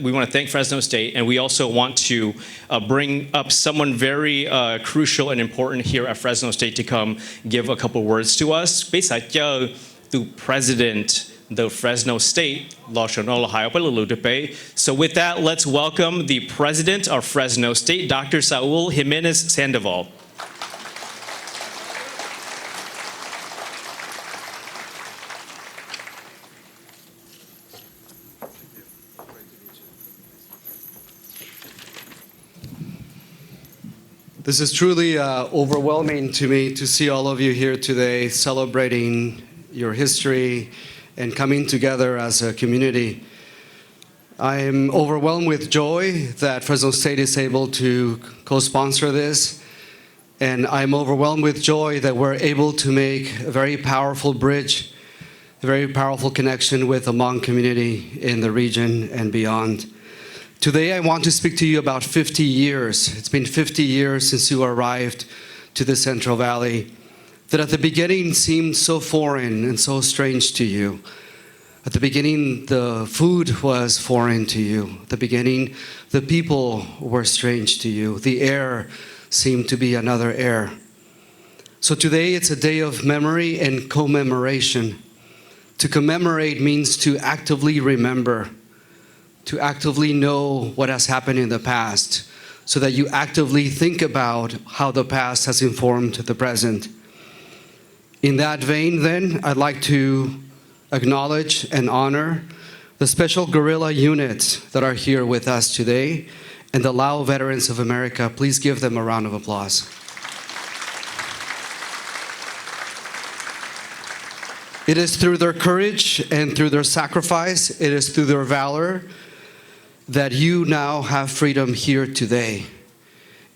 We want to thank Fresno State, and we also want to bring up someone very crucial and important here at Fresno State to come give a couple words to us. Bây giờ chờ the president of Fresno State, So with that, let's welcome the president of Fresno State, Dr. Saul Jimenez Sandoval. This is truly overwhelming to me to see all of you here today celebrating your history and coming together as a community. I am overwhelmed with joy that Fresno State is able to co-sponsor this, and I'm overwhelmed with joy that we're able to make a very powerful bridge, a very powerful connection with the Hmong community in the region and beyond. Today I want to speak to you about 50 years. It's been 50 years since you arrived to the Central Valley that at the beginning seemed so foreign and so strange to you. At the beginning, the food was foreign to you. At the beginning, the people were strange to you. The air seemed to be another air. So today it's a day of memory and commemoration. To commemorate means to actively remember, to actively know what has happened in the past, so that you actively think about how the past has informed the present. In that vein, then, I'd like to acknowledge and honor the special guerrilla units that are here with us today and the Lao Veterans of America. Please give them a round of applause. It is through their courage and through their sacrifice, it is through their valor that you now have freedom here today,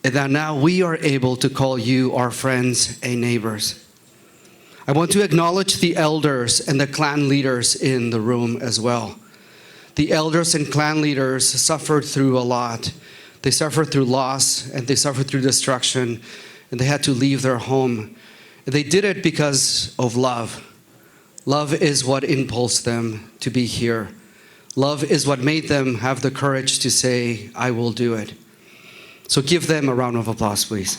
and that now we are able to call you our friends and neighbors. I want to acknowledge the elders and the clan leaders in the room as well. The elders and clan leaders suffered through a lot. They suffered through loss, and they suffered through destruction, and they had to leave their home. And they did it because of love. Love is what impulsed them to be here. Love is what made them have the courage to say, I will do it. So give them a round of applause, please.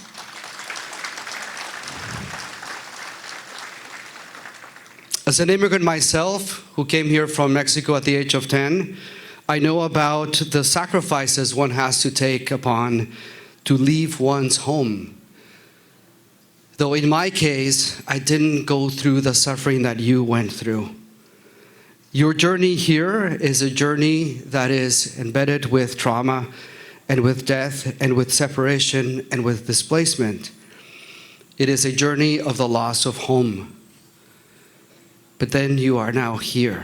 As an immigrant myself, who came here from Mexico at the age of 10, I know about the sacrifices one has to take upon to leave one's home. Though in my case, I didn't go through the suffering that you went through. Your journey here is a journey that is embedded with trauma and with death and with separation and with displacement. It is a journey of the loss of home. But then you are now here.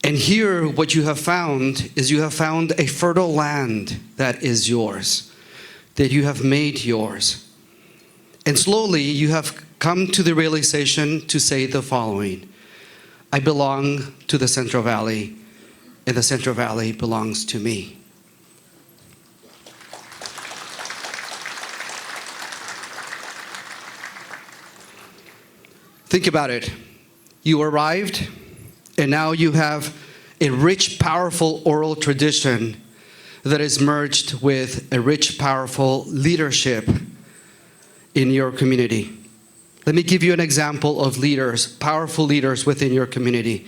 And here what you have found is you have found a fertile land that is yours, that you have made yours. And slowly you have come to the realization to say the following: I belong to the Central Valley, and the Central Valley belongs to me. Think about it. You arrived, and now you have a rich, powerful oral tradition that is merged with a rich, powerful leadership in your community. Let me give you an example of leaders, powerful leaders within your community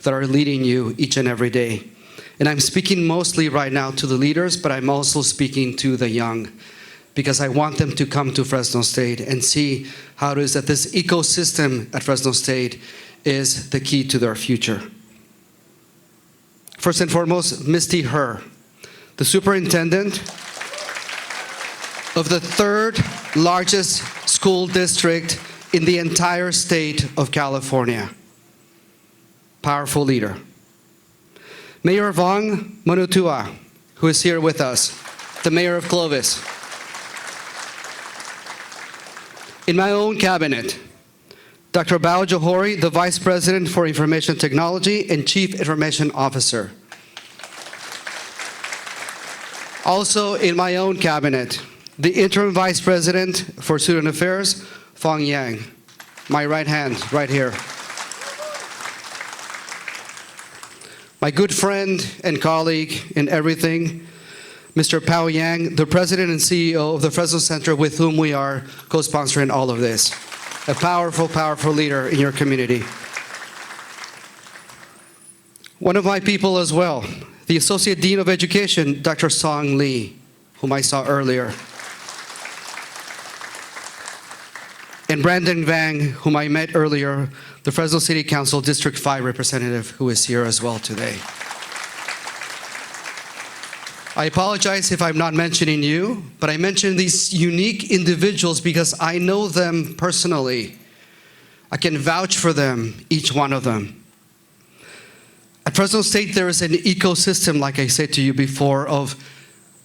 that are leading you each and every day. And I'm speaking mostly right now to the leaders, but I'm also speaking to the young, because I want them to come to Fresno State and see how it is that this ecosystem at Fresno State is the key to their future. First and foremost, Misty Herr, the superintendent of the third largest school district in the entire state of California. Powerful leader. Mayor Vong Manutua, who is here with us, the mayor of Clovis. In my own cabinet, Dr. Bao Johori, the Vice President for Information Technology and Chief Information Officer. Also in my own cabinet, the Interim Vice President for Student Affairs, Fong Yang, my right hand, right here. My good friend and colleague in everything, Mr. Pao Yang, the President and CEO of the Fresno Center, with whom we are co-sponsoring all of this. A powerful, powerful leader in your community. One of my people as well, the Associate Dean of Education, Dr. Song Lee, whom I saw earlier. And Brandon Vang, whom I met earlier, the Fresno City Council District 5 representative, who is here as well today. I apologize if I'm not mentioning you, but I mention these unique individuals because I know them personally. I can vouch for them, each one of them. At Fresno State, there is an ecosystem, like I said to you before, of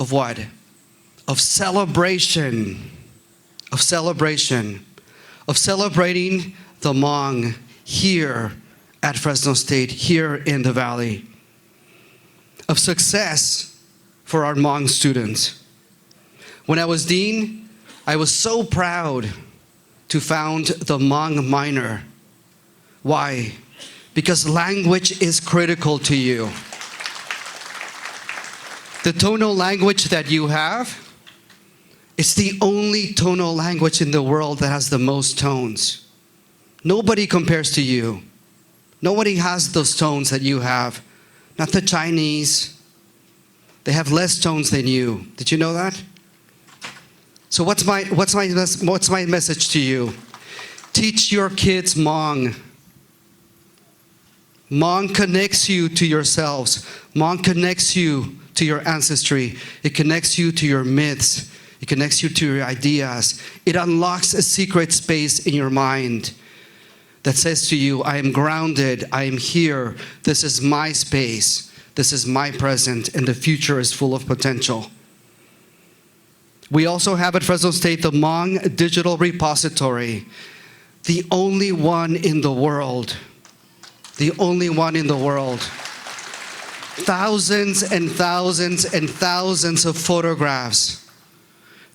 what? Of celebration. Of celebration. Of celebrating the Hmong here at Fresno State, here in the Valley. Of success for our Hmong students. When I was dean, I was so proud to found the Hmong minor. Why? Because language is critical to you. The tonal language that you have, it's the only tonal language in the world that has the most tones. Nobody compares to you. Nobody has those tones that you have. Not the Chinese. They have less tones than you. Did you know that? So what's my message to you? Teach your kids Hmong. Hmong connects you to yourselves. Hmong connects you to your ancestry. It connects you to your myths. It connects you to your ideas. It unlocks a secret space in your mind that says to you, I am grounded, I am here, this is my space, this is my present, and the future is full of potential. We also have at Fresno State the Hmong Digital Repository, the only one in the world. The only one in the world. Thousands and thousands and thousands of photographs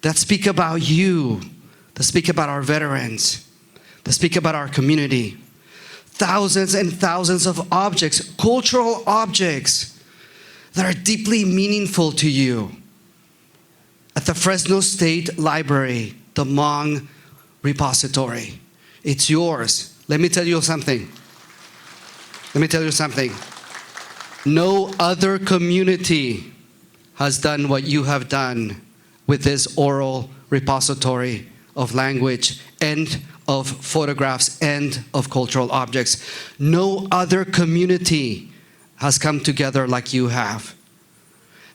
that speak about you, that speak about our veterans, that speak about our community. Thousands and thousands of objects, cultural objects that are deeply meaningful to you. At the Fresno State Library, the Hmong Repository. It's yours. Let me tell you something. Let me tell you something. No other community has done what you have done with this oral repository of language and of photographs and of cultural objects. No other community has come together like you have.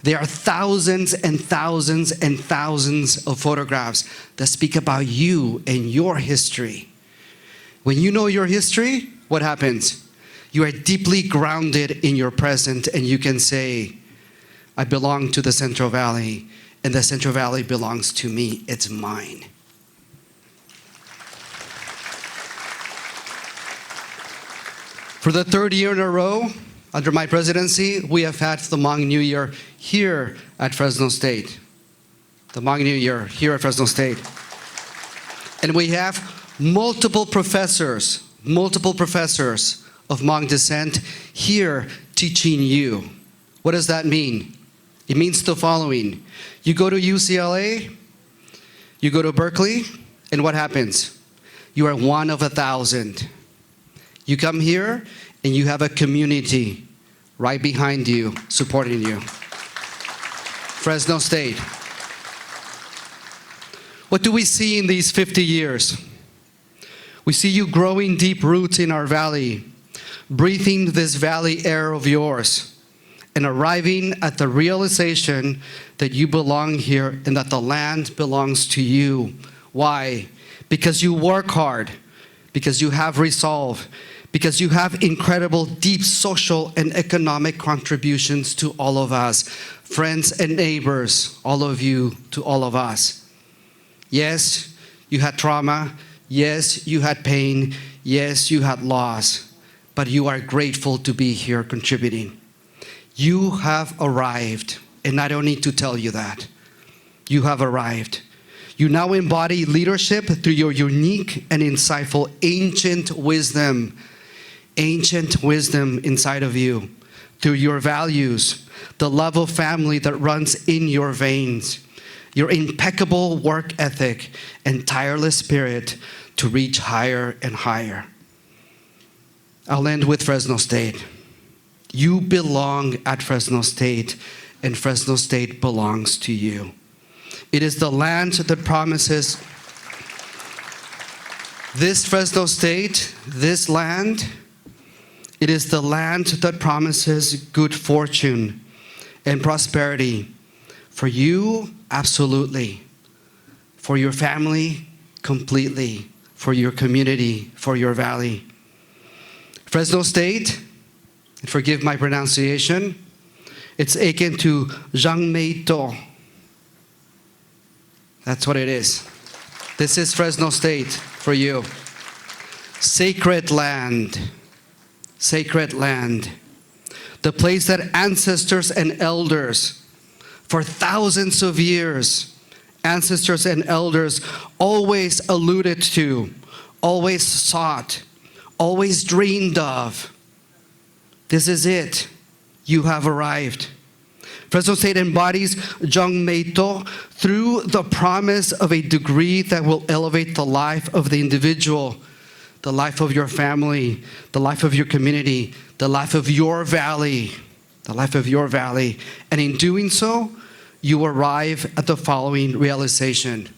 There are thousands and thousands and thousands of photographs that speak about you and your history. When you know your history, what happens? You are deeply grounded in your present, and you can say, I belong to the Central Valley, and the Central Valley belongs to me. It's mine. For the third year in a row, under my presidency, we have had the Hmong New Year here at Fresno State. The Hmong New Year here at Fresno State. And we have multiple professors of Hmong descent here teaching you. What does that mean? It means the following. You go to UCLA, you go to Berkeley, and what happens? You are one of 1,000. You come here, and you have a community right behind you, supporting you. Fresno State. What do we see in these 50 years? We see you growing deep roots in our valley, breathing this valley air of yours, and arriving at the realization that you belong here and that the land belongs to you. Why? Because you work hard, because you have resolve, because you have incredible deep social and economic contributions to all of us, friends and neighbors, all of you to all of us. Yes, you had trauma. Yes, you had pain. Yes, you had loss. But you are grateful to be here contributing. You have arrived, and I don't need to tell you that. You have arrived. You now embody leadership through your unique and insightful ancient wisdom inside of you, through your values, the love of family that runs in your veins, your impeccable work ethic, and tireless spirit to reach higher and higher. I'll end with Fresno State. You belong at Fresno State, and Fresno State belongs to you. It is the land that promises this Fresno State, this land. It is the land that promises good fortune and prosperity for you, absolutely, for your family, completely, for your community, for your valley. Fresno State, and forgive my pronunciation, it's akin to Jimenez. That's what it is. This is Fresno State for you. Sacred land. Sacred land. The place that ancestors and elders, for thousands of years, ancestors and elders always alluded to, always sought, always dreamed of. This is it. You have arrived. Fresno State embodies Jimenez through the promise of a degree that will elevate the life of the individual, the life of your family, the life of your community, the life of your valley, the life of your valley. And in doing so, you arrive at the following realization.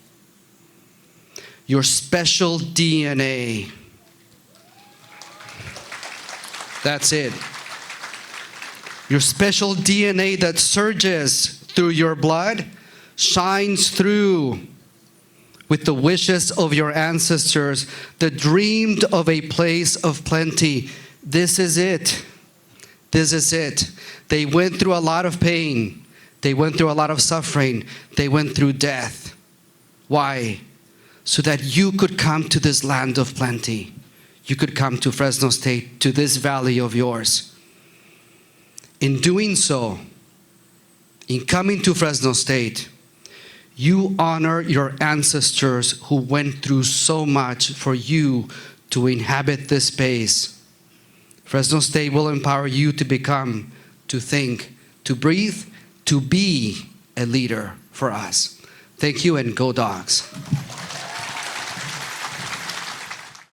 Your special DNA. That's it. Your special DNA that surges through your blood shines through with the wishes of your ancestors that dreamed of a place of plenty. This is it. This is it. They went through a lot of pain. They went through a lot of suffering. They went through death. Why? So that you could come to this land of plenty. You could come to Fresno State, to this valley of yours. In doing so, in coming to Fresno State, you honor your ancestors who went through so much for you to inhabit this space. Fresno State will empower you to become, to think, to breathe, to be a leader for us. Thank you, and go Dogs.